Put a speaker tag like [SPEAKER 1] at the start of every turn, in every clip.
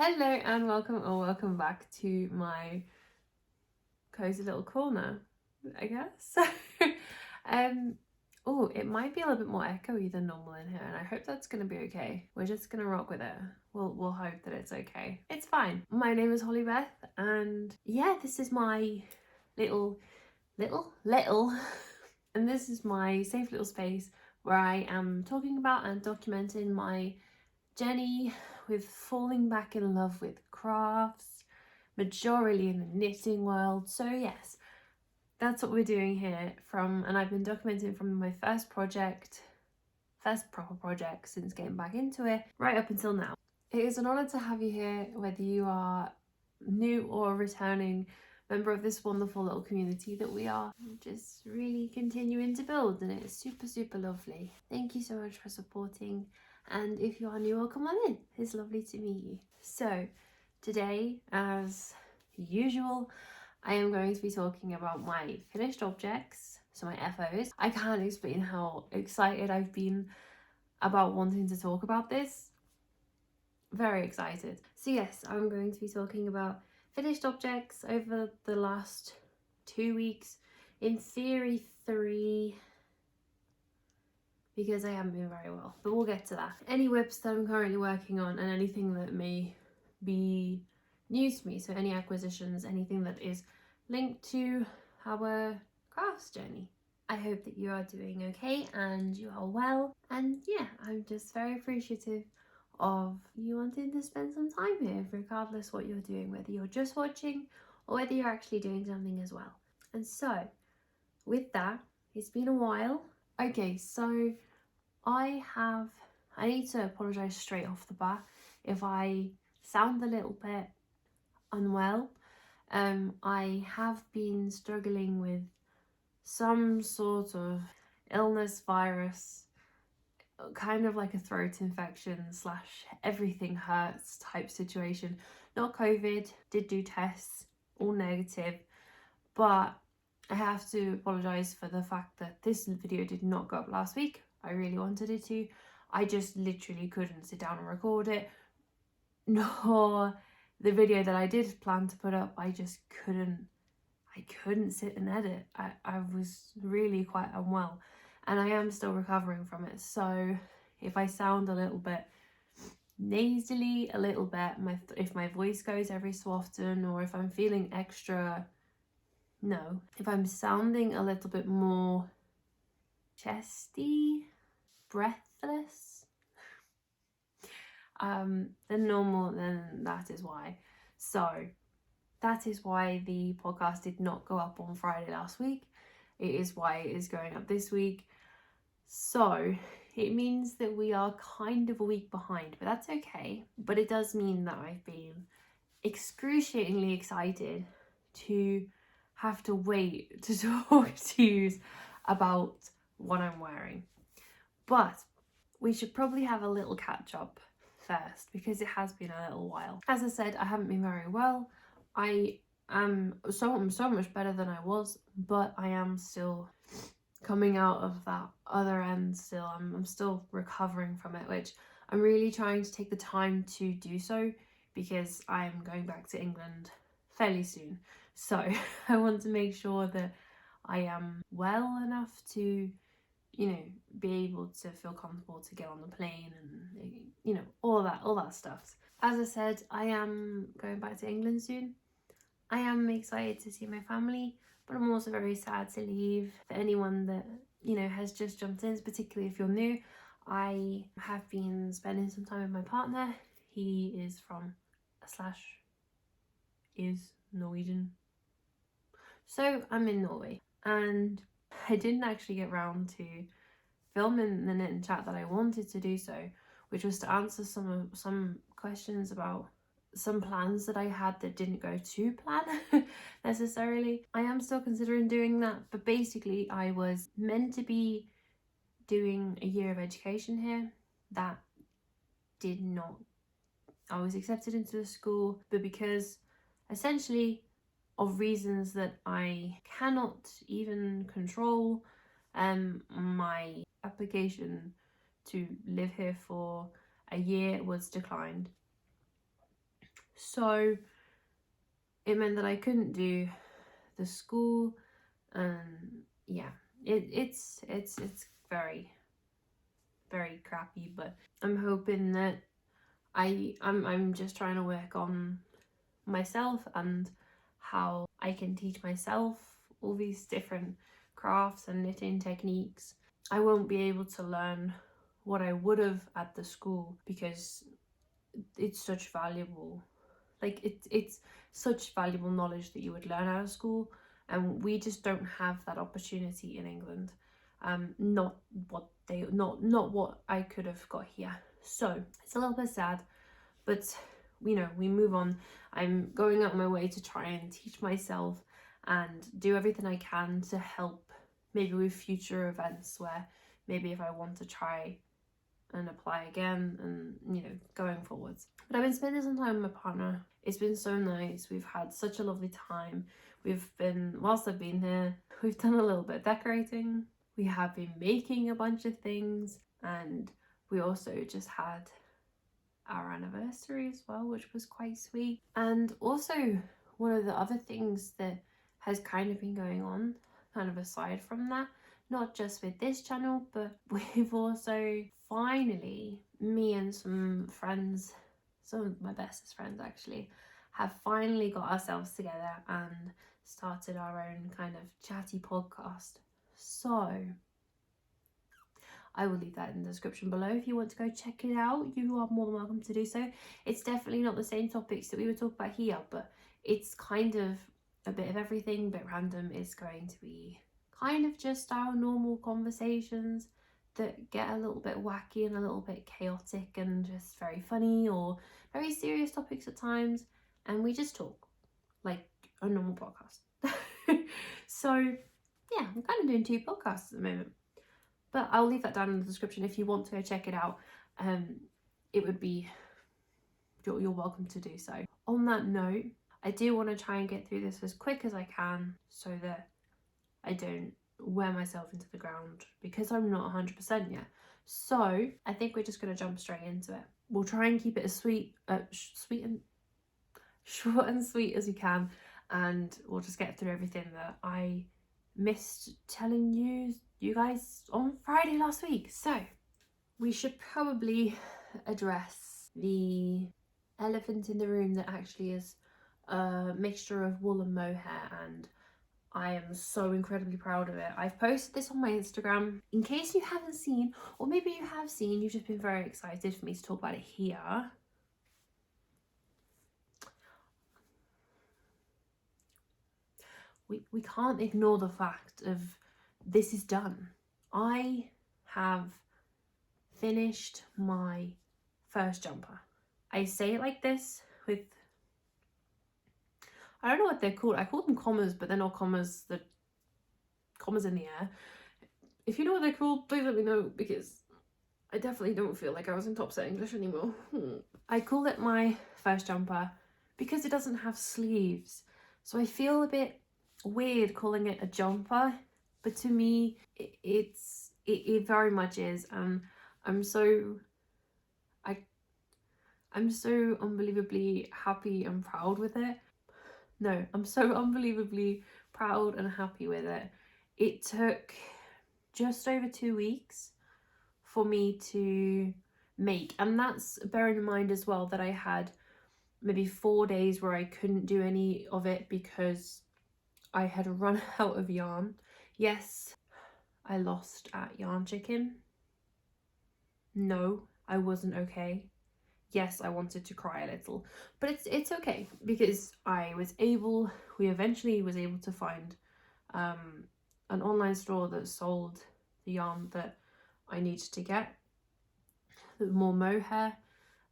[SPEAKER 1] Hello and welcome back to my cozy little corner, I guess. Oh, it might be a little bit more echoey than normal in here, and I hope that's gonna be okay. We're just gonna rock with it. We'll hope that it's okay. It's fine. My name is Holly-Beth, and yeah, this is my little, and this is my safe little space where I am talking about and documenting my journey with falling back in love with crafts, majorly in the knitting world. So yes, that's what we're doing here and I've been documenting from my first proper project since getting back into it, right up until now. It is an honour to have you here, whether you are new or returning member of this wonderful little community that we are just really continuing to build, and it's super lovely. Thank you so much for supporting, and if you are new, welcome on in. It's lovely to meet you. So today, as usual, I am going to be talking about my finished objects, so my FOs. I can't explain how excited I've been about wanting to talk about this. Very excited. So yes, I'm going to be talking about finished objects over the last 2 weeks, in theory 3, because I haven't been very well, but we'll get to that. Any whips that I'm currently working on and anything that may be new to me, so any acquisitions, anything that is linked to our crafts journey. I hope that you are doing okay and you are well, and yeah, I'm just very appreciative of you wanting to spend some time here, regardless what you're doing, whether you're just watching or whether you're actually doing something as well. And so with that, it's been a while. Okay, so I need to apologize straight off the bat if I sound a little bit unwell. I have been struggling with some sort of illness, virus, kind of like a throat infection / everything hurts type situation. Not COVID, did do tests, all negative, but I have to apologise for the fact that this video did not go up last week. I really wanted it to. I just literally couldn't sit down and record it, nor the video that I did plan to put up. I just couldn't sit and edit. I was really quite unwell, and I am still recovering from it. So if I sound a little bit nasally, a little bit, if my voice goes every so often, or if I'm feeling extra, no, if I'm sounding a little bit more chesty, breathless, than normal, then that is why. So that is why the podcast did not go up on Friday last week. It is why it is going up this week. So it means that we are kind of a week behind, but that's okay. But it does mean that I've been excruciatingly excited to have to wait to talk to you about what I'm wearing. But we should probably have a little catch up first, because it has been a little while. As I said, I haven't been very well. I am so much better than I was, but I am still coming out of that other end still. I'm still recovering from it, which I'm really trying to take the time to do so, because I'm going back to England fairly soon. So I want to make sure that I am well enough to, be able to feel comfortable to get on the plane and, all that stuff. As I said, I am going back to England soon. I am excited to see my family, but I'm also very sad to leave. For anyone that, has just jumped in, particularly if you're new, I have been spending some time with my partner. He is from / is Norwegian. So I'm in Norway, and I didn't actually get round to filming the knit and chat that I wanted to do so, which was to answer some questions about some plans that I had that didn't go to plan necessarily. I am still considering doing that, but basically I was meant to be doing a year of education here. That did not. I was accepted into the school, but because essentially of reasons that I cannot even control, my application to live here for a year was declined. So it meant that I couldn't do the school, and yeah, it's very, very crappy. But I'm hoping that I'm just trying to work on myself and how I can teach myself all these different crafts and knitting techniques. I won't be able to learn what I would have at the school because it's such valuable, like it's such valuable knowledge that you would learn out of school, and we just don't have that opportunity in England. Not what I could have got here. So it's a little bit sad, but you know, we move on. I'm going out of my way to try and teach myself and do everything I can to help, maybe with future events where maybe if I want to try and apply again, and you know, going forwards. But I've been spending some time with my partner. It's been so nice. We've had such a lovely time. Whilst I've been here, we've done a little bit of decorating. We have been making a bunch of things, and we also just had our anniversary as well, which was quite sweet. And also, one of the other things that has kind of been going on, kind of aside from that, not just with this channel, but we've also finally, me and some friends, some of my bestest friends actually, have finally got ourselves together and started our own kind of chatty podcast. So I will leave that in the description below. If you want to go check it out, you are more than welcome to do so. It's definitely not the same topics that we would talk about here, but it's kind of a bit of everything, a bit random. It's going to be kind of just our normal conversations that get a little bit wacky and a little bit chaotic and just very funny, or very serious topics at times, and we just talk like a normal podcast. So yeah, I'm kind of doing 2 podcasts at the moment, but I'll leave that down in the description if you want to go check it out. It would be, you're welcome to do so. On that note, I do want to try and get through this as quick as I can so that I don't wear myself into the ground, because I'm not 100% yet. So I think we're just going to jump straight into it. We'll try and keep it as short and sweet as we can, and we'll just get through everything that I missed telling you guys on Friday last week. So we should probably address the elephant in the room that actually is a mixture of wool and mohair, and I am so incredibly proud of it. I've posted this on my Instagram. In case you haven't seen, or maybe you have seen, you've just been very excited for me to talk about it here. We can't ignore the fact of this is done. I have finished my first jumper. I say it like this with, I don't know what they're called. I call them commas, but they're not commas. The commas in the air. If you know what they're called, please let me know, because I definitely don't feel like I was in top set English anymore. I call it my first jumper because it doesn't have sleeves. So I feel a bit weird calling it a jumper, but to me, it very much is. And I'm so unbelievably happy and proud with it. No, I'm so unbelievably proud and happy with it. It took just over 2 weeks for me to make, and that's bearing in mind as well that I had maybe 4 days where I couldn't do any of it because I had run out of yarn. Yes, I lost at Yarn Chicken. No, I wasn't okay. Yes, I wanted to cry a little, but it's okay, because we eventually was able to find an online store that sold the yarn that I needed to get, more mohair.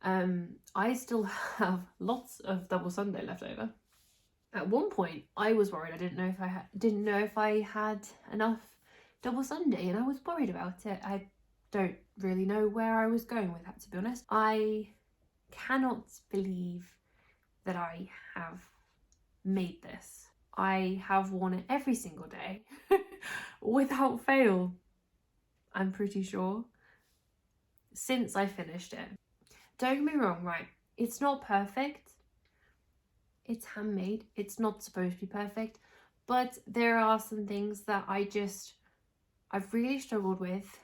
[SPEAKER 1] I still have lots of double Sunday left over. At one point, I was worried. I didn't know if I had enough double Sunday, and I was worried about it. I don't really know where I was going with that, to be honest. I cannot believe that I have made this. I have worn it every single day without fail, I'm pretty sure, since I finished it. Don't get me wrong, right? It's not perfect. it's handmade. It's not supposed to be perfect, but there are some things that I've really struggled with,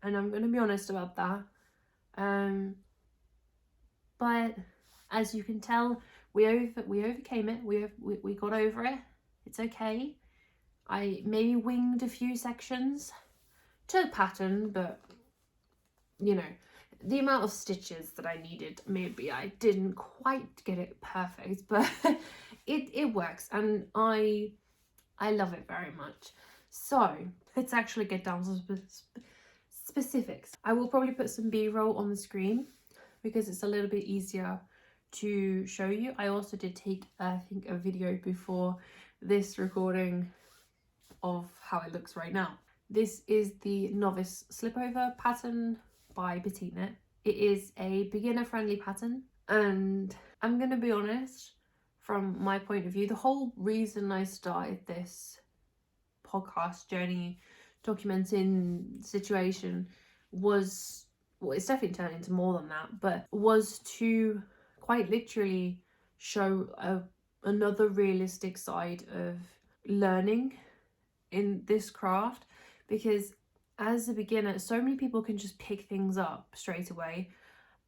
[SPEAKER 1] and I'm going to be honest about that. But as you can tell, we overcame it. We got over it. It's okay. I maybe winged a few sections to the pattern, but you know, the amount of stitches that I needed, maybe I didn't quite get it perfect, but it works, and I love it very much. So let's actually get down to specifics. I will probably put some B-roll on the screen because it's a little bit easier to show you. I also did take, I think, a video before this recording of how it looks right now. This is the Novice Slipover pattern by petiteknit. It is a beginner friendly pattern, and I'm gonna be honest, from my point of view, the whole reason I started this podcast journey documenting situation was, well, it's definitely turned into more than that, but was to quite literally show another realistic side of learning in this craft, because as a beginner, so many people can just pick things up straight away.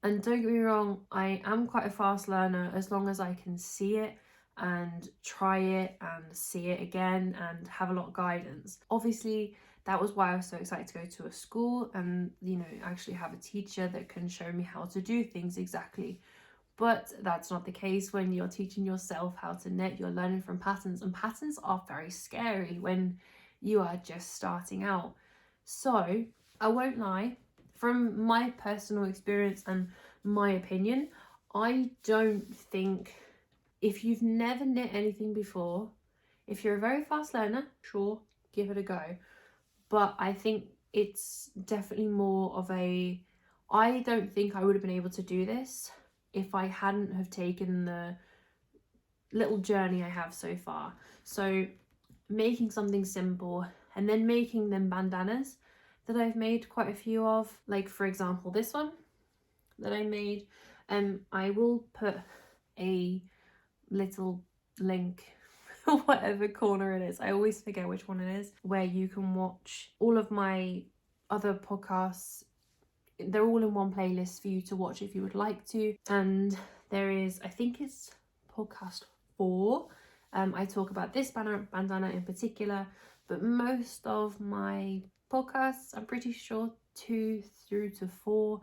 [SPEAKER 1] And don't get me wrong, I am quite a fast learner as long as I can see it and try it and see it again and have a lot of guidance. Obviously, that was why I was so excited to go to a school and, you know, actually have a teacher that can show me how to do things exactly. But that's not the case when you're teaching yourself how to knit. You're learning from patterns, and patterns are very scary when you are just starting out. So I won't lie, from my personal experience and my opinion, I don't think, if you've never knit anything before, if you're a very fast learner, sure, give it a go. But I think it's definitely more of a, I don't think I would have been able to do this if I hadn't have taken the little journey I have so far. So making something simple and then making them bandanas that I've made quite a few of, like for example this one that I made. I will put a little link whatever corner it is, I always forget which one it is, where you can watch all of my other podcasts. They're all in one playlist for you to watch if you would like to. And there is, I think it's podcast 4, I talk about this bandana in particular, but most of my podcasts, I'm pretty sure 2 through to 4,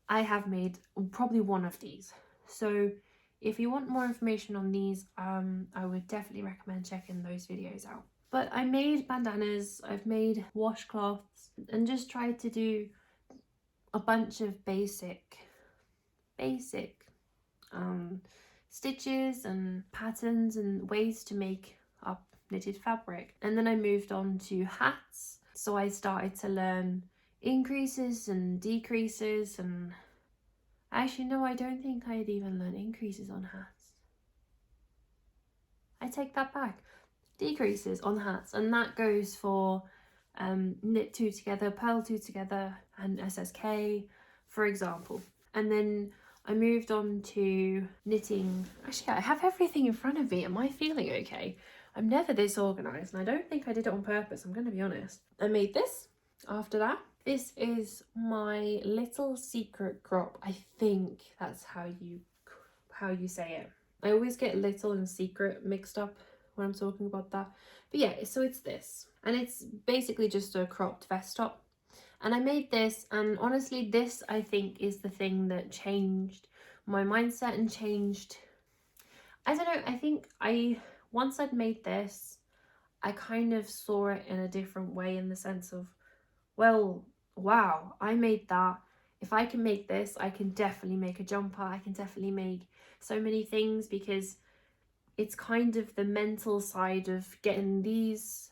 [SPEAKER 1] I have made probably one of these. So if you want more information on these, I would definitely recommend checking those videos out. But I made bandanas, I've made washcloths, and just tried to do a bunch of basic stitches and patterns and ways to make up knitted fabric. And then I moved on to hats. So I started to learn increases and decreases, and actually no, I don't think I had even learned increases on hats. I take that back. Decreases on hats, and that goes for knit 2 together, purl 2 together, and SSK, for example. And then I moved on to knitting. Actually, I have everything in front of me. Am I feeling okay? I'm never this organised, and I don't think I did it on purpose, I'm going to be honest. I made this after that. This is my little secret crop. I think that's how you say it. I always get little and secret mixed up when I'm talking about that. But yeah, so it's this. And it's basically just a cropped vest top. And I made this, and honestly, this I think is the thing that changed my mindset and changed, I don't know, I think once I'd made this, I kind of saw it in a different way, in the sense of, well, wow, I made that. If I can make this, I can definitely make a jumper. I can definitely make so many things, because it's kind of the mental side of getting these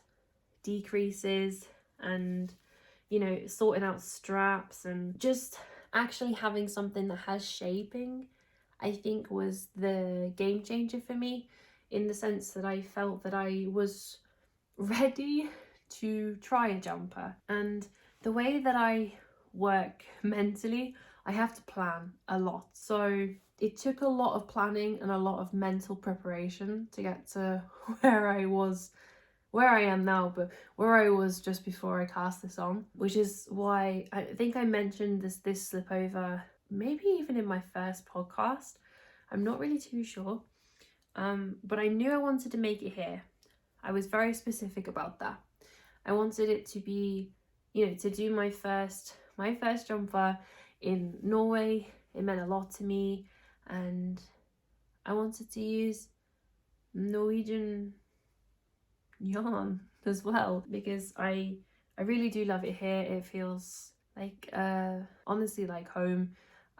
[SPEAKER 1] decreases and, you know, sorting out straps and just actually having something that has shaping, I think was the game changer for me, in the sense that I felt that I was ready to try a jumper. And the way that I work mentally, I have to plan a lot. So it took a lot of planning and a lot of mental preparation to get to where I am now, but where I was just before I cast this on, which is why I think I mentioned this slipover maybe even in my first podcast. I'm not really too sure, but I knew I wanted to make it here. I was very specific about that. I wanted it to be, you know, to do my first jumper in Norway. It meant a lot to me, and I wanted to use Norwegian yarn as well, because I really do love it here. It feels like honestly like home,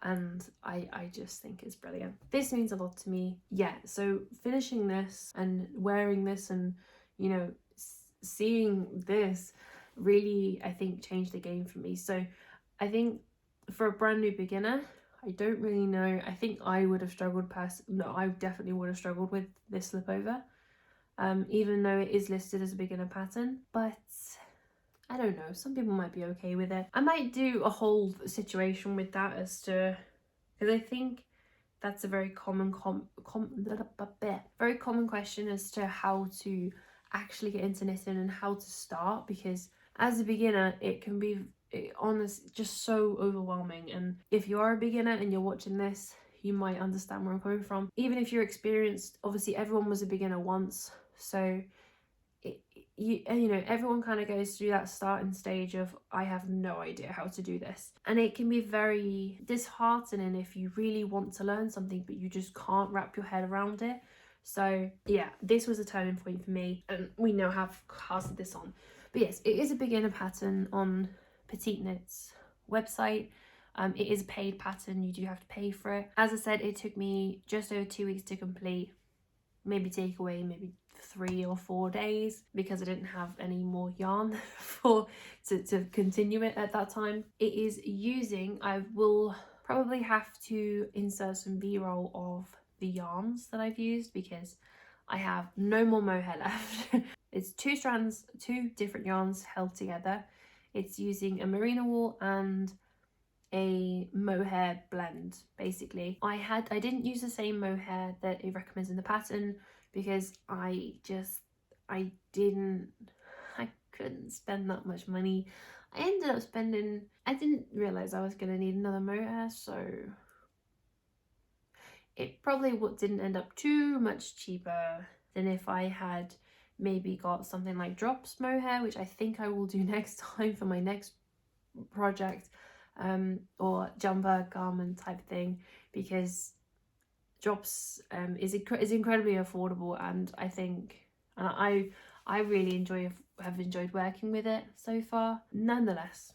[SPEAKER 1] and I just think it's brilliant. This means a lot to me. Yeah, so finishing this and wearing this and, you know, seeing this really, I think, changed the game for me. So I think for a brand new beginner, I don't really know. I think I would have struggled I definitely would have struggled with this slipover. Even though it is listed as a beginner pattern, but I don't know, some people might be okay with it. I might do a whole situation with that as to, because I think that's a very common very common question as to how to actually get into knitting and how to start, because as a beginner it can be honest just so overwhelming. And if you are a beginner and you're watching this, you might understand where I'm coming from. Even if you're experienced, obviously everyone was a beginner once, so you know, everyone kind of goes through that starting stage of, I have no idea how to do this. And it can be very disheartening if you really want to learn something but you just can't wrap your head around it. So yeah, this was a turning point for me, and we now have casted this on. But yes, it is a beginner pattern on petiteknit's website. It is a paid pattern, you do have to pay for it. As I said, it took me just over 2 weeks to complete, maybe take away maybe 3 or 4 days, because I didn't have any more yarn to continue it at that time. It is using, I will probably have to insert some b-roll of the yarns that I've used, because I have no more mohair left. It's 2 strands, 2 different yarns held together. It's using a merino wool and a mohair blend. Basically, I didn't use the same mohair that it recommends in the pattern, because I couldn't spend that much money. I ended up spending, I didn't realize I was gonna need another mohair, so it probably didn't end up too much cheaper than if I had maybe got something like Drops mohair, which I think I will do next time for my next project, or jumper garment type thing, because Drops is incredibly affordable, and I think, and I really have enjoyed working with it so far. Nonetheless,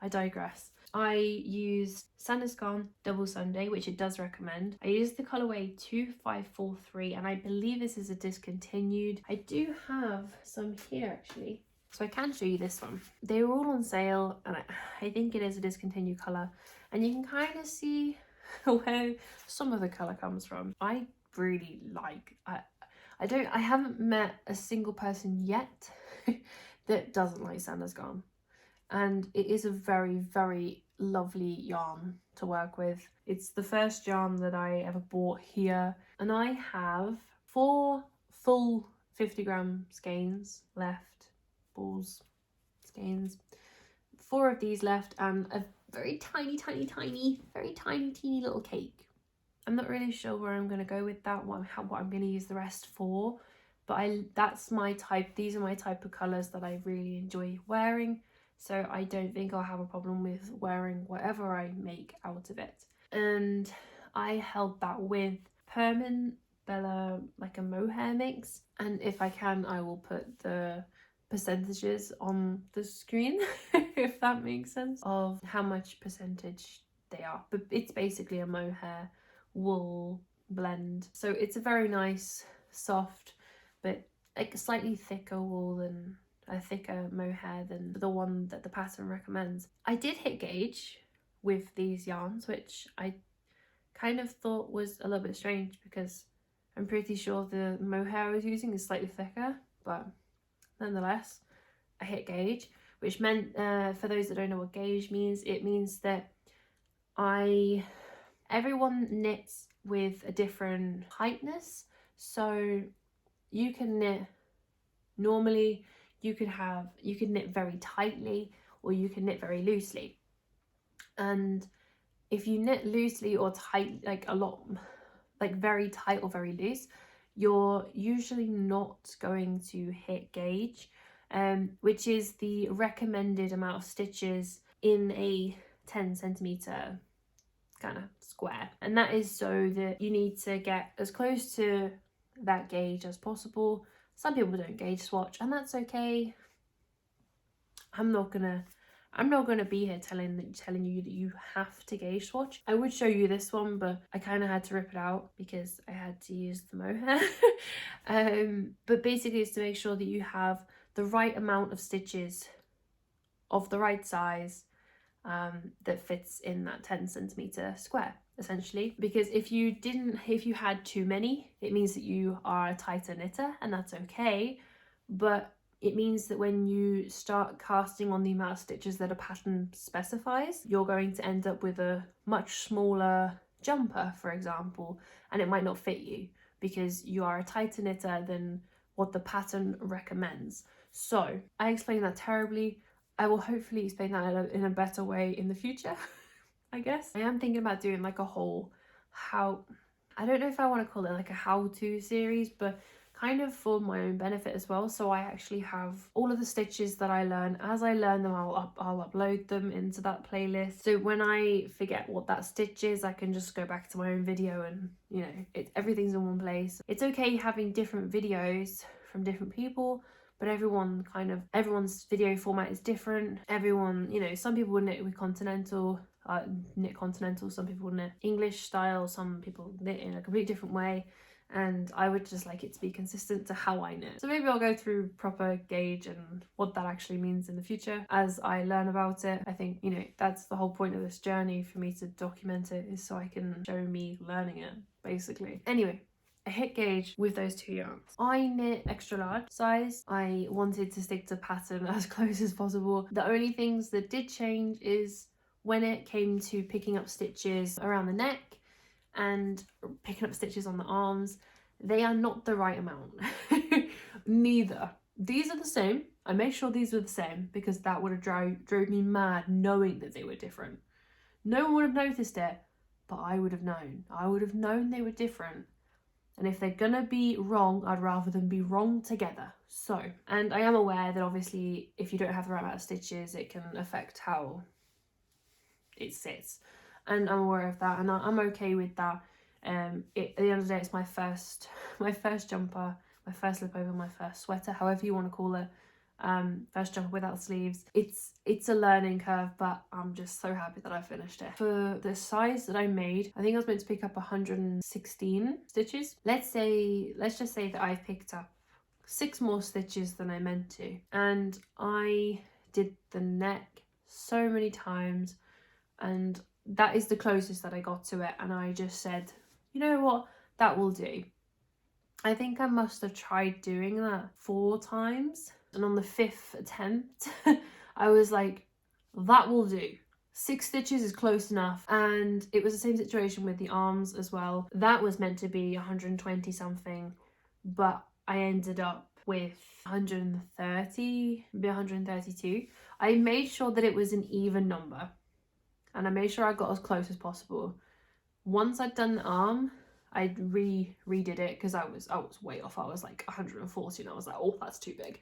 [SPEAKER 1] I digress. I used Sanders Gone Double Sunday, which it does recommend. I used the colorway 2543, and I believe this is a discontinued. I do have some here actually, so I can show you this one. They were all on sale, and I think it is a discontinued color, and you can kind of see where some of the color comes from. I really like, I haven't met a single person yet that doesn't like Sanders Gone, and it is a very, very lovely yarn to work with. It's the first yarn that I ever bought here, and I have 4 full 50-gram skeins left, balls, skeins, 4 of these left, and a very tiny, very tiny, teeny little cake. I'm not really sure where I'm going to go with that, what I'm going to use the rest for, but that's my type. These are my type of colours that I really enjoy wearing, so I don't think I'll have a problem with wearing whatever I make out of it. And I held that with Permin Bella, like a mohair mix, and if I can I will put the percentages on the screen if that makes sense, of how much percentage they are. But it's basically a mohair wool blend, so it's a very nice soft but like a slightly thicker wool than a thicker mohair than the one that the pattern recommends. I did hit gauge with these yarns, which I kind of thought was a little bit strange, because I'm pretty sure the mohair I was using is slightly thicker, but nonetheless I hit gauge, which meant, for those that don't know what gauge means, it means that everyone knits with a different tightness, so you can knit normally, you can knit very tightly, or you can knit very loosely. And if you knit loosely or tight, like a lot, like very tight or very loose, you're usually not going to hit gauge, which is the recommended amount of stitches in a 10 centimeter kind of square. And that is so that you need to get as close to that gauge as possible. Some people don't gauge swatch, and that's okay. I'm not gonna be here telling you that you have to gauge swatch. I would show you this one, but I kind of had to rip it out because I had to use the mohair. But basically it's to make sure that you have the right amount of stitches of the right size that fits in that 10 centimeter square, essentially. Because if you had too many, it means that you are a tighter knitter, and that's okay. But it means that when you start casting on the amount of stitches that a pattern specifies, you're going to end up with a much smaller jumper, for example, and it might not fit you because you are a tighter knitter than what the pattern recommends. So I explained that terribly. I will hopefully explain that in a better way in the future, I guess. I am thinking about doing like a whole I don't know if I want to call it like a how-to series, but kind of for my own benefit as well. So I actually have all of the stitches that I learn. As I learn them, I'll upload them into that playlist. So when I forget what that stitch is, I can just go back to my own video and, you know, everything's in one place. It's okay having different videos from different people, but everyone's video format is different. Everyone, you know, some people would knit with continental, some people knit English style, some people knit in a completely different way. And I would just like it to be consistent to how I knit. So maybe I'll go through proper gauge and what that actually means in the future as I learn about it. I think, you know, that's the whole point of this journey for me to document it, is so I can show me learning it, basically. Anyway, I hit gauge with those two yarns. I knit extra large size. I wanted to stick to pattern as close as possible. The only things that did change is when it came to picking up stitches around the neck and picking up stitches on the arms, they are not the right amount. Neither. These are the same. I made sure these were the same because that would have drove me mad knowing that they were different. No one would have noticed it, but I would have known. I would have known they were different. And if they're gonna be wrong, I'd rather them be wrong together. So, and I am aware that obviously if you don't have the right amount of stitches, it can affect how it sits. And I'm aware of that, and I'm okay with that. At the end of the day, it's my first jumper, my first slipover, my first sweater, however you want to call it. First jumper without sleeves. It's a learning curve, but I'm just so happy that I finished it. For the size that I made, I think I was meant to pick up 116 stitches. Let's just say that I've picked up 6 more stitches than I meant to, and I did the neck so many times, and that is the closest that I got to it, and I just said, you know what, that will do. I think I must have tried doing that 4 times, and on the 5th attempt I was like, that will do. 6 stitches is close enough. And it was the same situation with the arms as well. That was meant to be 120 something, but I ended up with 130, maybe 132. I made sure that it was an even number, and I made sure I got as close as possible. Once I'd done the arm, I redid it because I was way off. I was like 140 and I was like, oh, that's too big.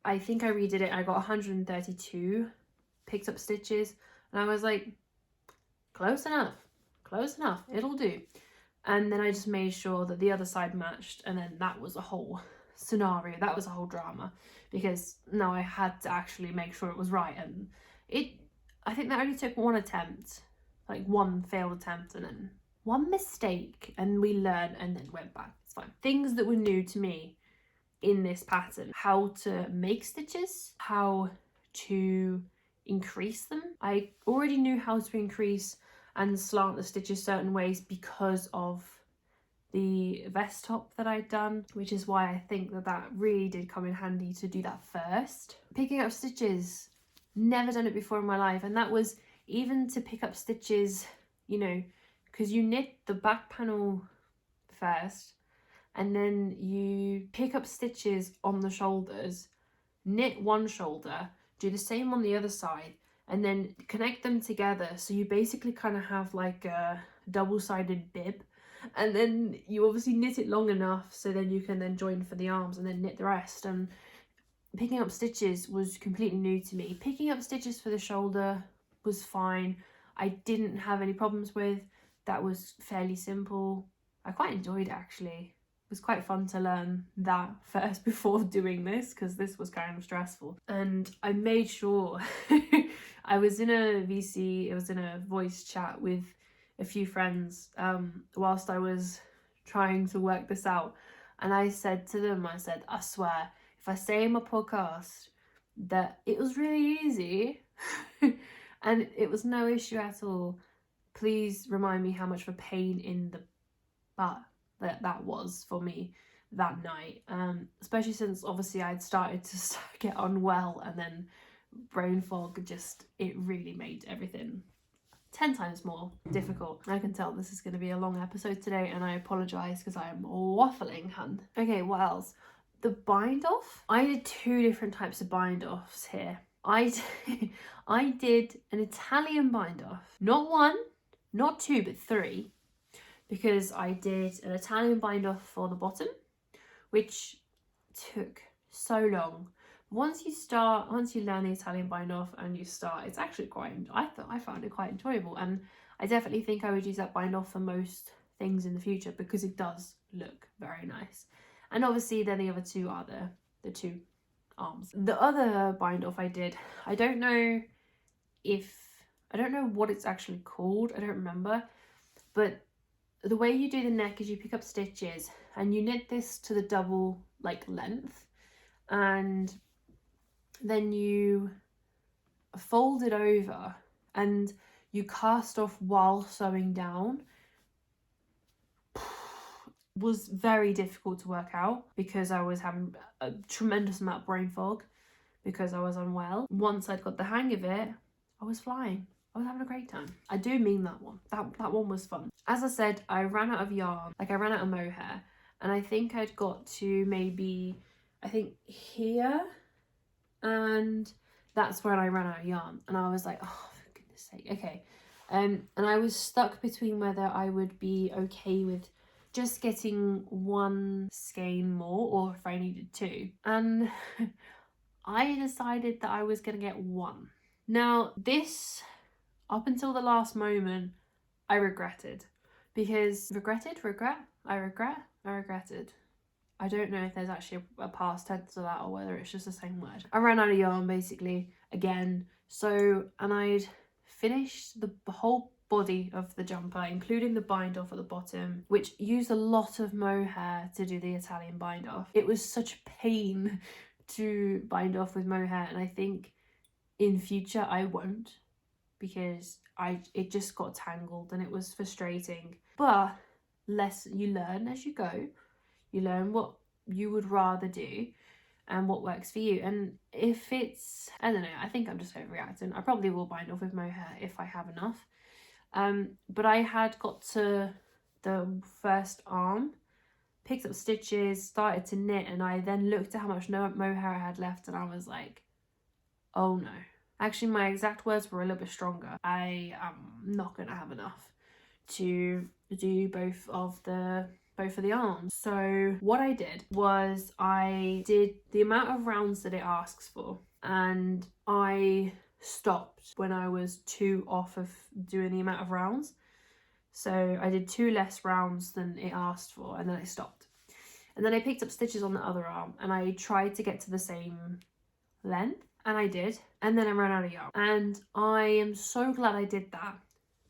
[SPEAKER 1] I think I redid it. I got 132 picked up stitches, and I was like, close enough, it'll do. And then I just made sure that the other side matched, and then that was a whole scenario. That was a whole drama, because now I had to actually make sure it was right. And I think that only took 1 attempt, like 1 failed attempt, and then 1 mistake, and we learned and then went back. It's fine. Things that were new to me in this pattern: how to make stitches, how to increase them. I already knew how to increase and slant the stitches certain ways because of the vest top that I'd done, which is why I think that really did come in handy to do that first. Picking up stitches, never done it before in my life, and that was even to pick up stitches, you know, because you knit the back panel first and then you pick up stitches on the shoulders, knit one shoulder, do the same on the other side, and then connect them together. So you basically kind of have like a double-sided bib, and then you obviously knit it long enough so then you can then join for the arms and then knit the rest. And picking up stitches was completely new to me. Picking up stitches for the shoulder was fine. I didn't have any problems with. That was fairly simple. I quite enjoyed it actually. It was quite fun to learn that first before doing this, because this was kind of stressful. And I made sure I was in a VC, it was in a voice chat with a few friends whilst I was trying to work this out. And I said to them, I said, I swear, if I say in my podcast that it was really easy and it was no issue at all, please remind me how much of a pain in the butt that was for me that night, especially since obviously I'd started to get unwell, and then brain fog, just, it really made everything 10 times more difficult. I can tell this is going to be a long episode today, and I apologise because I am waffling, hun. Okay, what else? The bind off. I did 2 different types of bind offs here. I did an Italian bind off, not 1, not 2, but 3. Because I did an Italian bind off for the bottom, which took so long. Once you learn the Italian bind off and you start, it's actually quite, I found it quite enjoyable, and I definitely think I would use that bind off for most things in the future because it does look very nice. And obviously then the other 2 are the 2 arms. The other bind off I did, I don't know what it's actually called, I don't remember, but the way you do the neck is you pick up stitches and you knit this to the double like length, and then you fold it over and you cast off while sewing down. Was very difficult to work out because I was having a tremendous amount of brain fog because I was unwell. Once I'd got the hang of it, I was flying. I was having a great time. I do mean that one. That one was fun. As I said, I ran out of yarn. Like, I ran out of mohair, and I think I'd got to maybe, I think here, and that's when I ran out of yarn. And I was like, oh, for goodness sake, okay. And I was stuck between whether I would be okay with just getting 1 skein more or if I needed 2. And I decided that I was going to get 1. Now, this, up until the last moment, I regretted. Because, I regretted. I don't know if there's actually a past tense of that or whether it's just the same word. I ran out of yarn, basically, again. So, and I'd finished the whole body of the jumper, including the bind off at the bottom, which used a lot of mohair to do the Italian bind off. It was such a pain to bind off with mohair, and I think in future I won't, because it just got tangled and it was frustrating. But you learn as you go. You learn what you would rather do and what works for you. And if it's, I don't know, I think I'm just overreacting. I probably will bind off with mohair if I have enough. But I had got to the first arm, picked up stitches, started to knit, and I then looked at how much mohair I had left, and I was like, oh no. Actually, my exact words were a little bit stronger. I am not going to have enough to do both of the arms. So what I did was I did the amount of rounds that it asks for, and I stopped when I was 2 off of doing the amount of rounds. So I did 2 less rounds than it asked for, and then I stopped. And then I picked up stitches on the other arm and I tried to get to the same length, and I did, and then I ran out of yarn. And I am so glad I did that,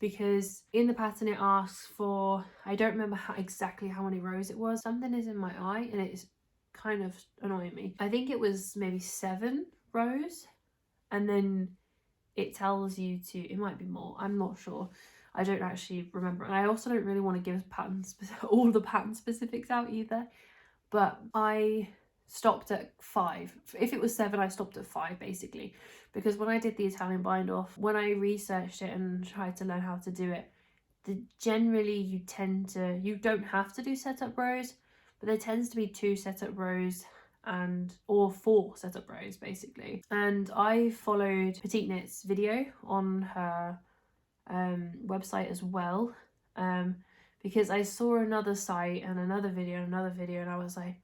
[SPEAKER 1] because in the pattern it asks for, I don't remember exactly how many rows it was. Something is in my eye and it's kind of annoying me. I think it was maybe 7 rows, and then it tells you to, it might be more, I'm not sure. I don't actually remember. And I also don't really want to give all the pattern specifics out either. But I stopped at 5. If it was 7, I stopped at 5 basically. because when I did the Italian bind off, when I researched it and tried to learn how to do it, generally you don't have to do setup rows, but there tends to be 2 setup rows or 4 setup rows basically. And I followed petiteknit's video on her website as well, because I saw another site and another video and I was like,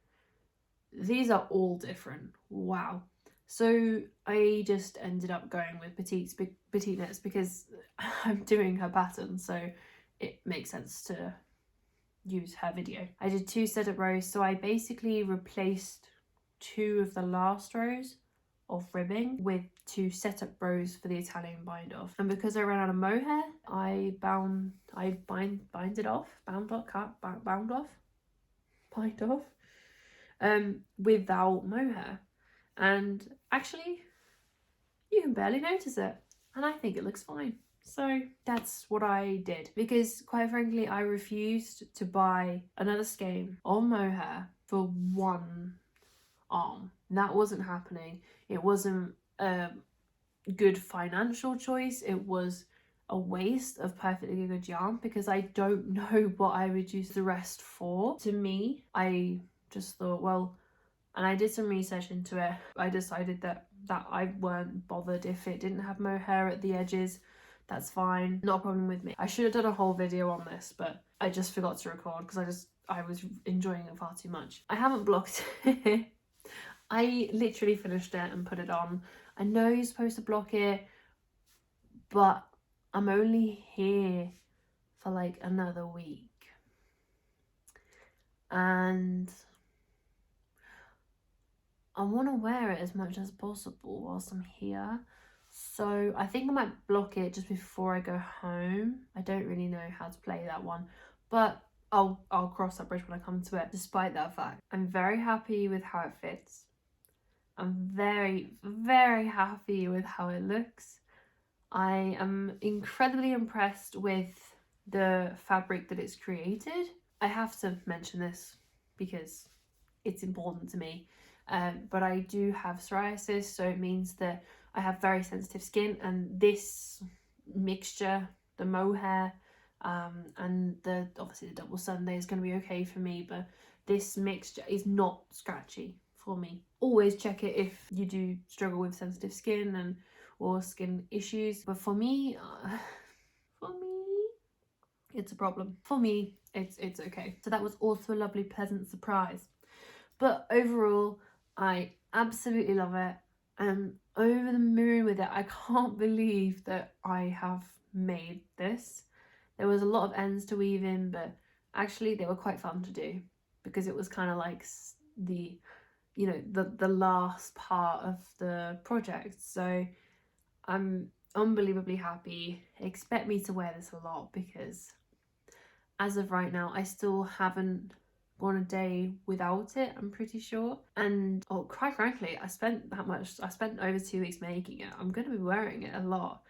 [SPEAKER 1] these are all different, wow. So I just ended up going with petiteknit's because I'm doing her pattern, so it makes sense to use her video. I did 2 setup rows, so I basically replaced 2 of the last rows of ribbing with 2 setup rows for the Italian bind off. And because I ran out of mohair, I bind off without mohair. And actually, you can barely notice it, and I think it looks fine. So that's what I did, because quite frankly, I refused to buy another skein on mohair for 1 arm. That wasn't happening. It wasn't a good financial choice. It was a waste of perfectly good yarn, because I don't know what I would use the rest for. To me, I just thought, well, and I did some research into it. I decided that I weren't bothered if it didn't have mohair at the edges. That's fine, not a problem with me. I should have done a whole video on this, but I just forgot to record because I was enjoying it far too much. I haven't blocked it. I literally finished it and put it on. I know you're supposed to block it, but I'm only here for like another week. And I want to wear it as much as possible whilst I'm here. So I think I might block it just before I go home. I don't really know how to play that one, but I'll cross that bridge when I come to it. Despite that fact, I'm very happy with how it fits. I'm very, very happy with how it looks. I am incredibly impressed with the fabric that it's created. I have to mention this because it's important to me. But I do have psoriasis, so it means that I have very sensitive skin, and this mixture, the mohair, and obviously the double Sunday is going to be okay for me, but this mixture is not scratchy for me. Always check it if you do struggle with sensitive skin or skin issues, but for me, it's a problem. For me, it's okay. So that was also a lovely, pleasant surprise. But overall, I absolutely love it. I'm over the moon with it. I can't believe that I have made this. There was a lot of ends to weave in, but actually they were quite fun to do because it was kind of like the last part of the project. So I'm unbelievably happy. Expect me to wear this a lot, because as of right now, I still haven't gone a day without it, I'm pretty sure. And quite frankly, I spent over 2 weeks making it. I'm going to be wearing it a lot,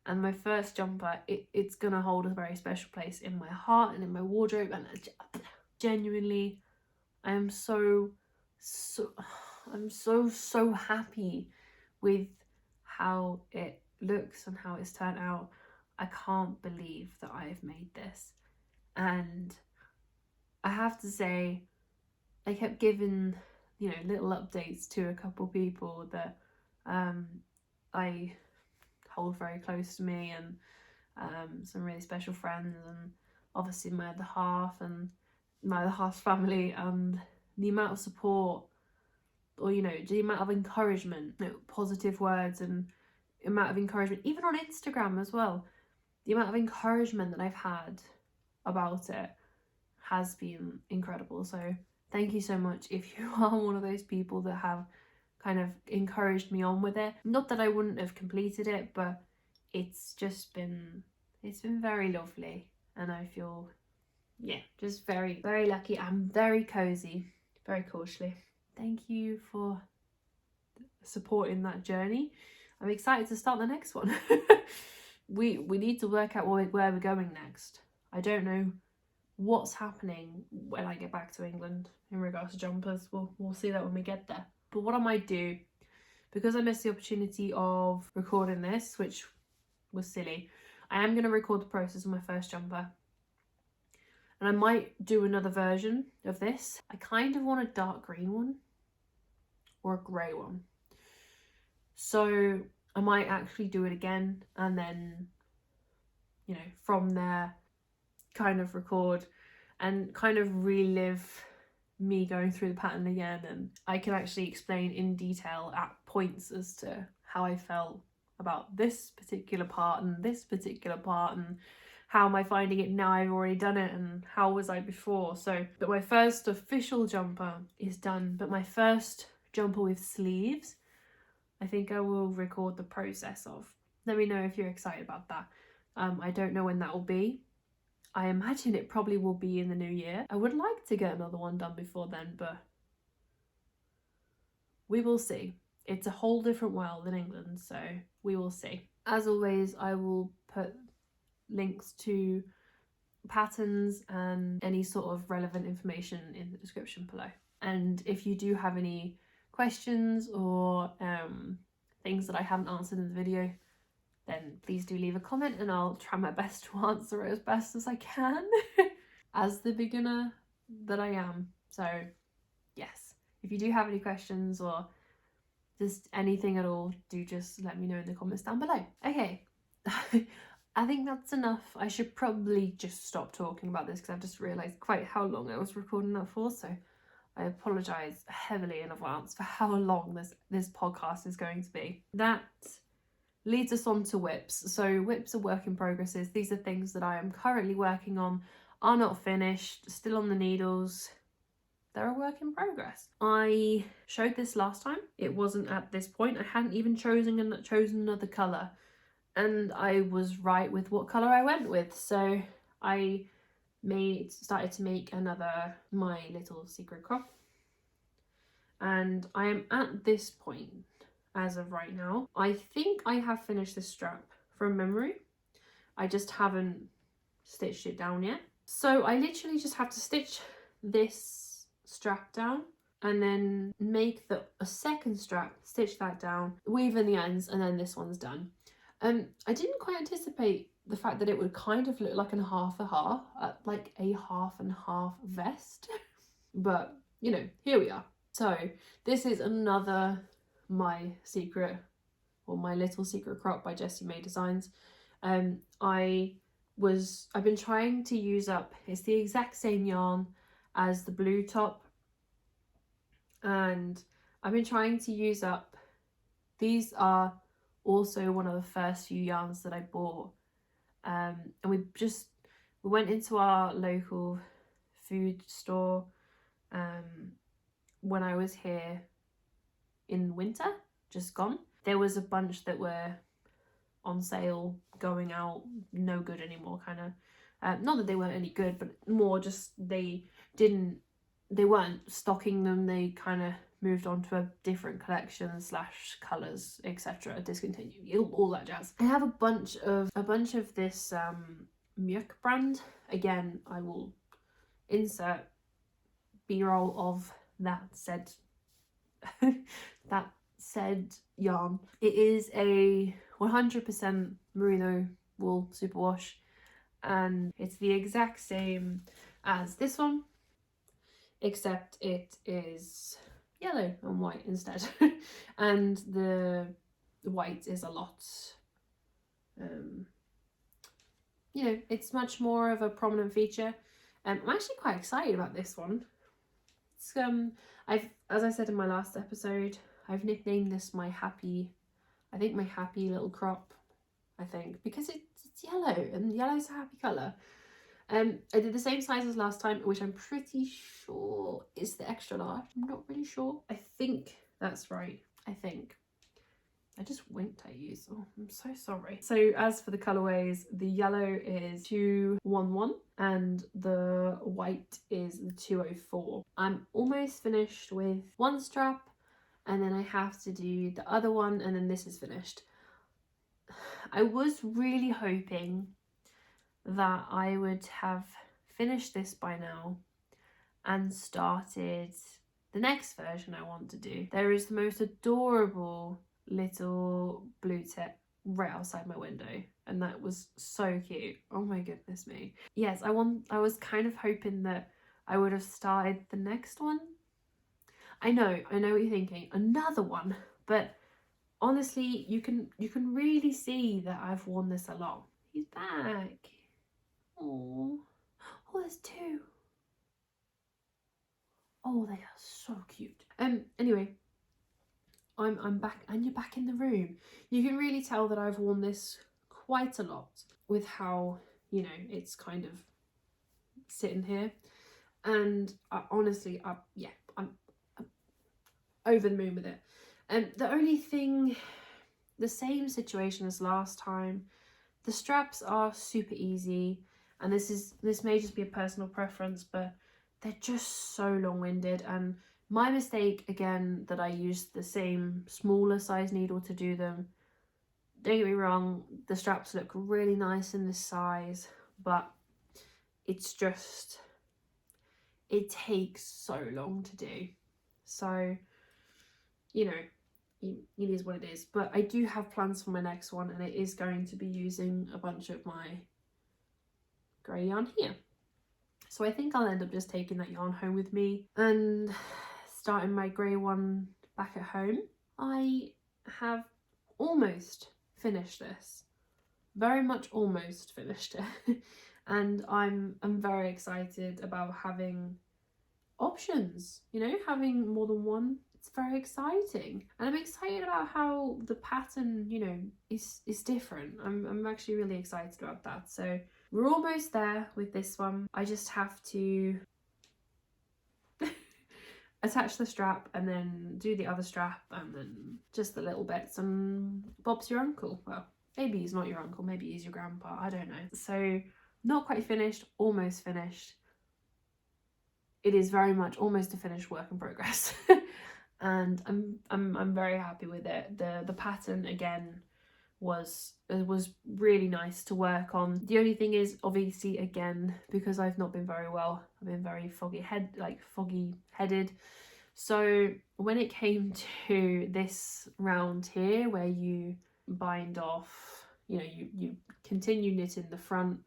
[SPEAKER 1] and my first jumper, it's going to hold a very special place in my heart and in my wardrobe. And genuinely, I am so happy with how it looks and how it's turned out. I can't believe that I've made this. And I have to say, I kept giving, little updates to a couple people that I hold very close to me, and some really special friends, and obviously my other half and my other half's family, and the amount of support, or the amount of encouragement, positive words, and amount of encouragement, even on Instagram as well, the amount of encouragement that I've had about it has been incredible. So thank you so much if you are one of those people that have kind of encouraged me on with it. Not that I wouldn't have completed it, but it's been very lovely, and I feel just very, very lucky. I'm very cozy, very cautiously. Thank you for supporting that journey. I'm excited to start the next one. we need to work out where we're going next. I don't know what's happening when I get back to England in regards to jumpers. We'll see that when we get there. But what I might do, because I missed the opportunity of recording this, which was silly, I am going to record the process of my first jumper. And I might do another version of this. I kind of want a dark green one or a grey one. So I might actually do it again, and then, you know, from there kind of record and kind of relive me going through the pattern again, and I can actually explain in detail at points as to how I felt about this particular part and this particular part, and how am I finding it now I've already done it, and how was I before. So, but my first official jumper is done, but my first jumper with sleeves, I think I will record the process of. Let me know if you're excited about that. I don't know when that will be. I imagine it probably will be in the new year. I would like to get another one done before then, but we will see. It's a whole different world in England, so we will see. As always, I will put links to patterns and any sort of relevant information in the description below. And if you do have any questions or things that I haven't answered in the video, then please do leave a comment and I'll try my best to answer it as best as I can as the beginner that I am. So yes, if you do have any questions or just anything at all, do just let me know in the comments down below. Okay, I think that's enough. I should probably just stop talking about this because I've just realised quite how long I was recording that for, so I apologise heavily in advance for how long this podcast is going to be. That leads us on to whips. So whips are work in progresses. These are things that I am currently working on, are not finished, still on the needles. They're a work in progress. I showed this last time. It wasn't at this point. I hadn't even chosen another colour, and I was right with what colour I went with. So I started to make another My Little Secret Crop, and I am at this point as of right now. I think I have finished this strap from memory. I just haven't stitched it down yet. So I literally just have to stitch this strap down and then make a second strap, stitch that down, weave in the ends, and then this one's done. I didn't quite anticipate the fact that it would kind of look like like a half and half vest. But, you know, here we are. So this is another My Little Secret Crop by Jessie May Designs. I've been trying to use up, it's the exact same yarn as the blue top, and I've been trying to use up, these are also one of the first few yarns that I bought, and we went into our local food store when I was here in winter, just gone. There was a bunch that were on sale, going out, no good anymore, kind of. Not that they weren't any good, but more just they weren't stocking them. They kind of moved on to a different collection / colours, etc. Discontinued, all that jazz. I have a bunch of this Mjuk brand. Again, I will insert b-roll of that said yarn. It is a 100% merino wool superwash, and it's the exact same as this one, except it is yellow and white instead. And the white is a lot, you know, it's much more of a prominent feature. I'm actually quite excited about this one. It's as I said in my last episode, I've nicknamed this my happy little crop, I think, because it's yellow, and yellow's a happy colour. I did the same size as last time, which I'm pretty sure is the extra large. I'm not really sure. I think that's right. I just winked at you, so I'm so sorry. So as for the colourways, the yellow is 211 and the white is 204. I'm almost finished with one strap, and then I have to do the other one, and then this is finished. I was really hoping that I would have finished this by now and started The next version I want to do, there is the most adorable little blue tip right outside my window, and that was so cute. Oh my goodness me. Yes, I was kind of hoping that I would have started the next one. I know what you're thinking, another one, but honestly, you can really see that I've worn this along. He's back. Oh, there's two. Oh, they are so cute. Anyway, I'm back, and you're back in the room. You can really tell that I've worn this quite a lot with how, you know, it's kind of sitting here. And honestly, I'm over the moon with it. And the only thing, the same situation as last time, the straps are super easy, and this may just be a personal preference, but they're just so long-winded. And my mistake again, that I used the same smaller size needle to do them. Don't get me wrong, the straps look really nice in this size, but it's just, it takes so long to do. So, you know, it is what it is. But I do have plans for my next one, and it is going to be using a bunch of my grey yarn here. So I think I'll end up just taking that yarn home with me and starting my grey one back at home. I have almost finished this, very much almost finished it. And I'm very excited about having options, you know, having more than one. It's very exciting, and I'm excited about how the pattern, you know, is different. I'm actually really excited about that. So we're almost there with this one. I just have to attach the strap and then do the other strap, and then just the little bits, and Bob's your uncle. Well, maybe he's not your uncle, maybe he's your grandpa, I don't know. So not quite finished, almost finished. It is very much almost a finished work in progress. And I'm very happy with it. The pattern again was really nice to work on. The only thing is, obviously, again, because I've not been very well, I've been very foggy headed. So when it came to this round here, where you bind off, you know, you continue knitting the front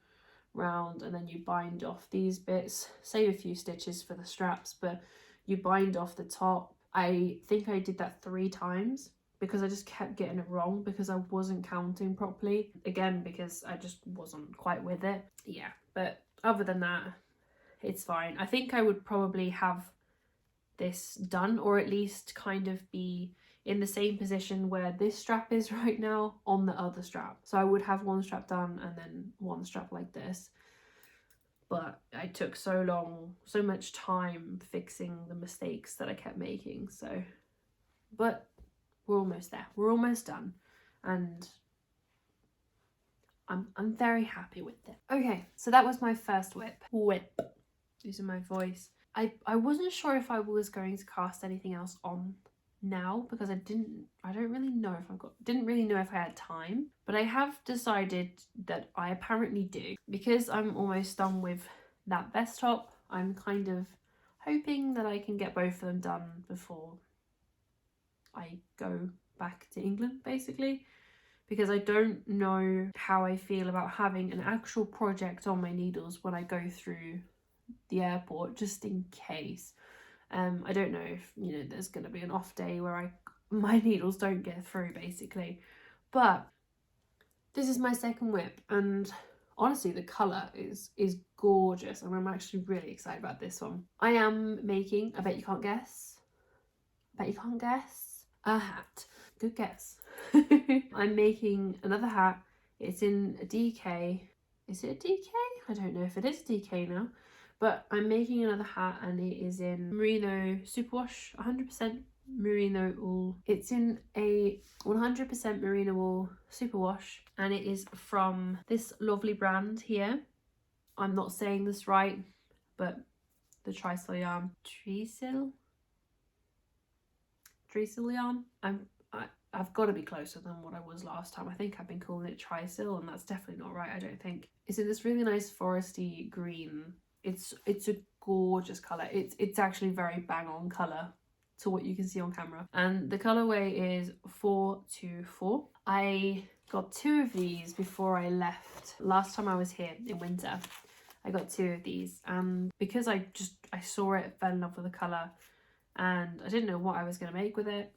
[SPEAKER 1] round, and then you bind off these bits, save a few stitches for the straps, but you bind off the top. I think I did that 3 times because I just kept getting it wrong because I wasn't counting properly. Again, because I just wasn't quite with it. Yeah, but other than that, it's fine. I think I would probably have this done, or at least kind of be in the same position where this strap is right now on the other strap. So I would have one strap done and then one strap like this. But I took so much time fixing the mistakes that I kept making. So, but we're almost there. We're almost done. And I'm very happy with it. Okay, so that was my first whip. Using my voice. I wasn't sure if I was going to cast anything else on now, because didn't really know if I had time, but I have decided that I apparently do, because I'm almost done with that vest top. I'm kind of hoping that I can get both of them done before I go back to England, basically, because I don't know how I feel about having an actual project on my needles when I go through the airport, just in case. I don't know if, you know, there's going to be an off day where my needles don't get through, basically. But this is my second whip, and honestly the colour is gorgeous, and I'm actually really excited about this one. I am making, I bet you can't guess, a hat. Good guess. I'm making another hat. It's in a DK. Is it a DK? I don't know if it is a DK now. But I'm making another hat, and it is in merino superwash, 100% merino wool. It's in a 100% merino wool superwash, and it is from this lovely brand here. I'm not saying this right, but the Trysil yarn. Trysil yarn. I've got to be closer than what I was last time. I think I've been calling it Trysil, and that's definitely not right, I don't think. It's in this really nice foresty green It's a gorgeous colour. It's actually very bang on colour to what you can see on camera. And the colourway is 424. I got 2 of these before I left. Last time I was here in winter, I got 2 of these. And because I saw it, fell in love with the colour, and I didn't know what I was going to make with it.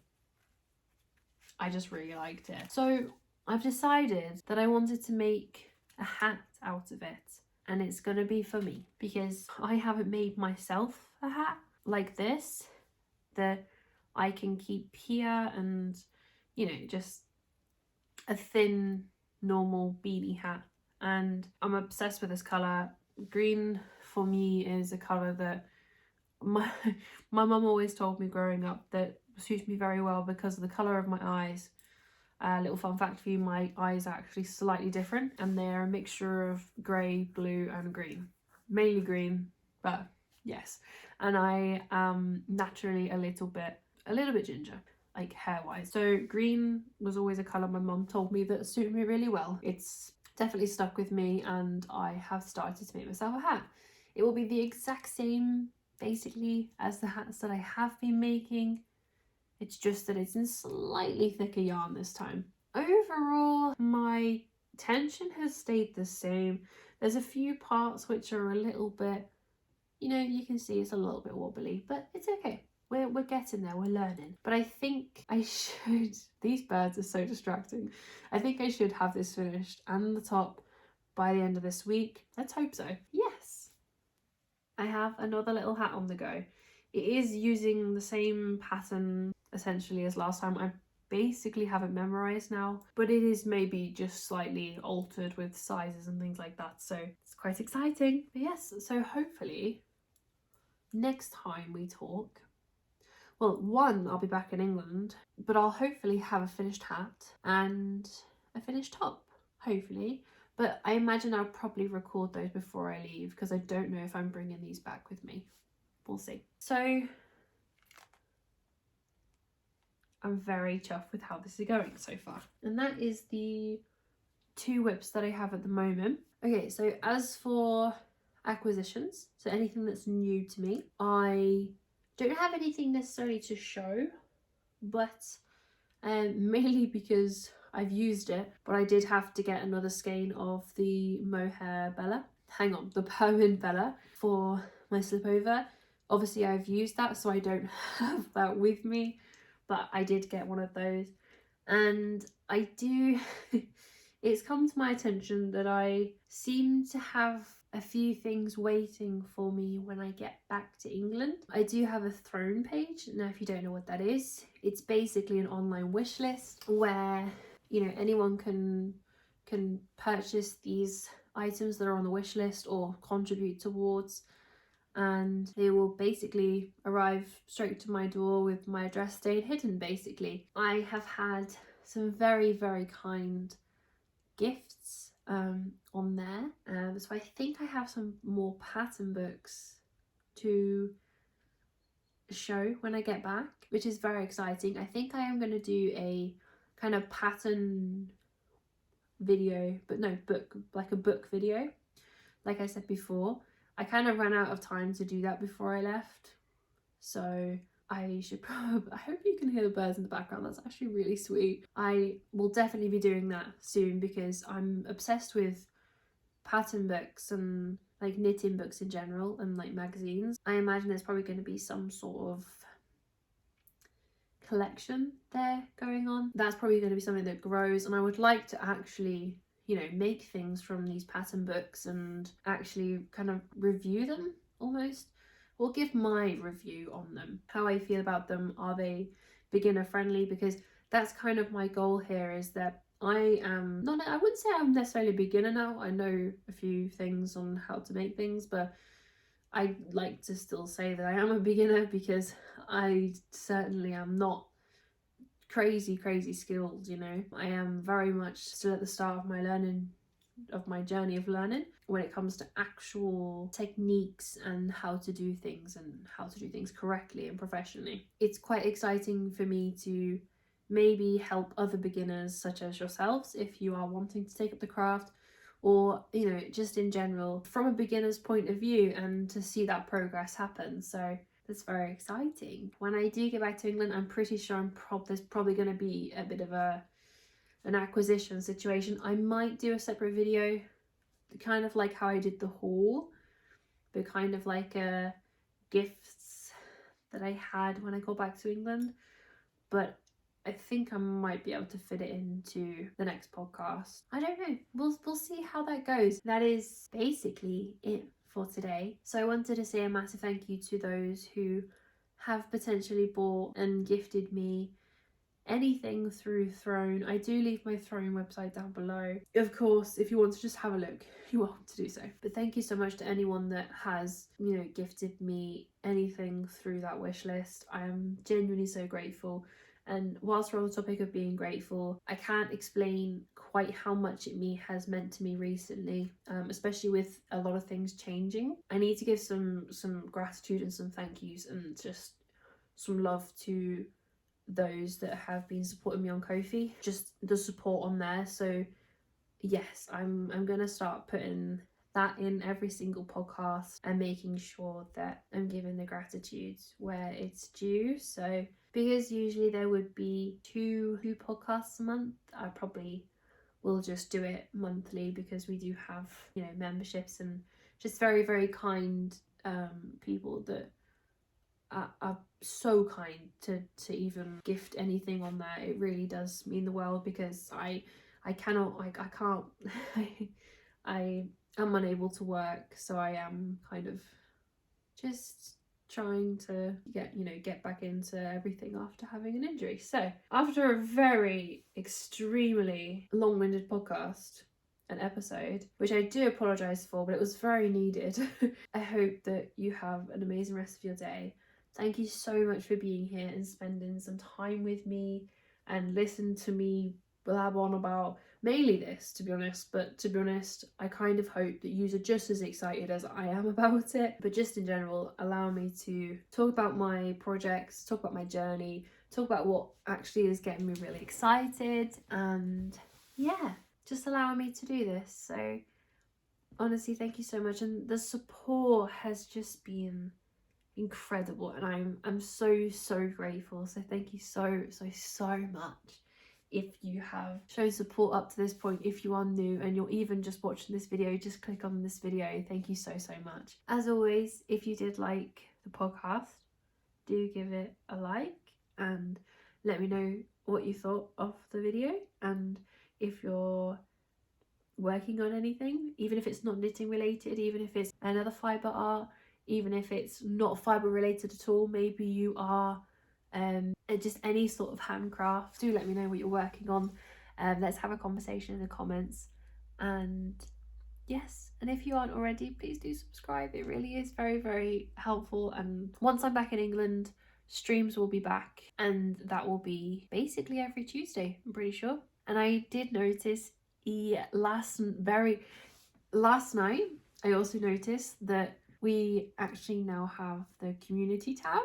[SPEAKER 1] I just really liked it. So I've decided that I wanted to make a hat out of it. And it's going to be for me, because I haven't made myself a hat like this that I can keep here, and, you know, just a thin normal beanie hat. And I'm obsessed with this colour. Green for me is a colour that my mum always told me growing up that suits me very well because of the colour of my eyes. Little fun fact for you, my eyes are actually slightly different, and they're a mixture of grey, blue and green. Mainly green, but yes. And I am naturally a little bit ginger, like hair-wise. So green was always a colour my mum told me that suited me really well. It's definitely stuck with me, and I have started to make myself a hat. It will be the exact same, basically, as the hats that I have been making. It's just that it's in slightly thicker yarn this time. Overall, my tension has stayed the same. There's a few parts which are a little bit, you know, you can see it's a little bit wobbly, but it's okay. We're getting there, we're learning. But I think I should, these birds are so distracting. I think I should have this finished and the top by the end of this week. Let's hope so. Yes. I have another little hat on the go. It is using the same pattern essentially as last time. I basically have it memorized now, but it is maybe just slightly altered with sizes and things like that, so it's quite exciting. But yes, so hopefully next time we talk, well, one, I'll be back in England, but I'll hopefully have a finished hat and a finished top, hopefully. But I imagine I'll probably record those before I leave, because I don't know if I'm bringing these back with me. We'll see. So I'm very chuffed with how this is going so far. And that is the 2 whips that I have at the moment. Okay, so as for acquisitions, so anything that's new to me, I don't have anything necessarily to show, but mainly because I've used it, but I did have to get another skein of the mohair Bella. Hang on, the Permin Bella for my slipover. Obviously I've used that, so I don't have that with me, but I did get one of those. And I do, it's come to my attention that I seem to have a few things waiting for me when I get back to England. I do have a Throne page. Now, if you don't know what that is, it's basically an online wish list where, you know, anyone can purchase these items that are on the wish list or contribute towards, and they will basically arrive straight to my door with my address staying hidden, basically. I have had some very, very kind gifts on there, so I think I have some more pattern books to show when I get back, which is very exciting. I think I am going to do a kind of pattern video, but no, book, like a book video, like I said before. I kind of ran out of time to do that before I left, so I should probably, I hope you can hear the birds in the background, that's actually really sweet. I will definitely be doing that soon, because I'm obsessed with pattern books and like knitting books in general, and like magazines. I imagine there's probably going to be some sort of collection there going on. That's probably going to be something that grows, and I would like to actually, you know, make things from these pattern books and actually kind of review them almost, or give my review on them, how I feel about them. Are they beginner friendly? Because that's kind of my goal here, is that I am not, I wouldn't say I'm necessarily a beginner now. I know a few things on how to make things, but I like to still say that I am a beginner, because I certainly am not crazy skilled, you know. I am very much still at the start of my journey of learning when it comes to actual techniques and how to do things, and how to do things correctly and professionally. It's quite exciting for me to maybe help other beginners such as yourselves, if you are wanting to take up the craft, or, you know, just in general from a beginner's point of view, and to see that progress happen. So that's very exciting. When I do get back to England, I'm pretty sure there's probably going to be a bit of an acquisition situation. I might do a separate video, kind of like how I did the haul, but kind of like gifts that I had when I got back to England. But I think I might be able to fit it into the next podcast. I don't know. We'll see how that goes. That is basically it for today. So I wanted to say a massive thank you to those who have potentially bought and gifted me anything through Throne. I do leave my Throne website down below. Of course, if you want to just have a look, you're welcome to do so. But thank you so much to anyone that has, you know, gifted me anything through that wish list. I am genuinely so grateful. And whilst we're on the topic of being grateful, I can't explain quite how much it has meant to me recently, especially with a lot of things changing. I need to give some gratitude and some thank yous and just some love to those that have been supporting me on Ko-fi, just the support on there. So yes, I'm gonna start putting that in every single podcast and making sure that I'm giving the gratitude where it's due. So because usually there would be two podcasts a month, I probably will just do it monthly, because we do have, you know, memberships and just very, very kind people that are so kind to even gift anything on there. It really does mean the world, because I can't I am unable to work, so I am kind of just trying to get back into everything after having an injury. So after a very extremely long-winded podcast, an episode, which I do apologize for, but it was very needed. I hope that you have an amazing rest of your day. Thank you so much for being here and spending some time with me and listen to me blab on about mainly this, to be honest. But to be honest, I kind of hope that you are just as excited as I am about it. But just in general, allow me to talk about my projects, talk about my journey, talk about what actually is getting me really excited, and yeah, just allowing me to do this. So honestly, thank you so much. And the support has just been incredible, and I'm so grateful. So thank you so much. If you have shown support up to this point, if you are new and you're even just watching this video, just click on this video. Thank you so much. As always, if you did like the podcast, do give it a like and let me know what you thought of the video. And if you're working on anything, even if it's not knitting related, even if it's another fibre art, even if it's not fibre related at all, maybe you are just any sort of handcraft, do let me know what you're working on. Let's have a conversation in the comments. And yes, and if you aren't already, please do subscribe. It really is very, very helpful. And once I'm back in England, streams will be back, and that will be basically every Tuesday, I'm pretty sure. And I did notice last night I also noticed that we actually now have the community tab,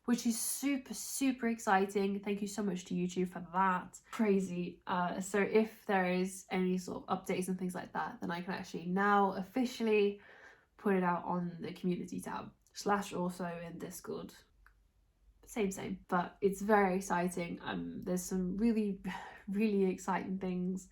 [SPEAKER 1] which is super exciting. Thank you so much to YouTube for that. Crazy. So if there is any sort of updates and things like that, then I can actually now officially put it out on the community tab / also in Discord. Same, but it's very exciting. There's some really exciting things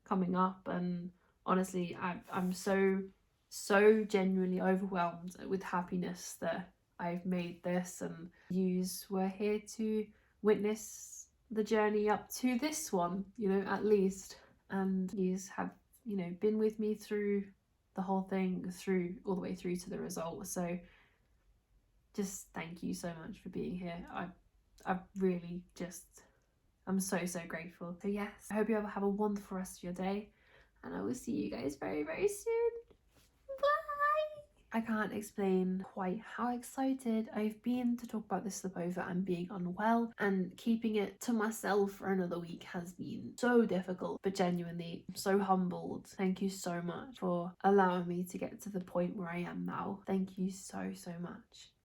[SPEAKER 1] coming up, and honestly, I'm so genuinely overwhelmed with happiness that I've made this, and yous were here to witness the journey up to this one, you know, at least. And yous have, you know, been with me through the whole thing, all the way through to the result. So just thank you so much for being here. I really just, I'm so grateful. So yes, I hope you have a wonderful rest of your day, and I will see you guys very soon. Bye! I can't explain quite how excited I've been to talk about this slipover and being unwell, and keeping it to myself for another week has been so difficult, but genuinely I'm so humbled. Thank you so much for allowing me to get to the point where I am now. Thank you so much.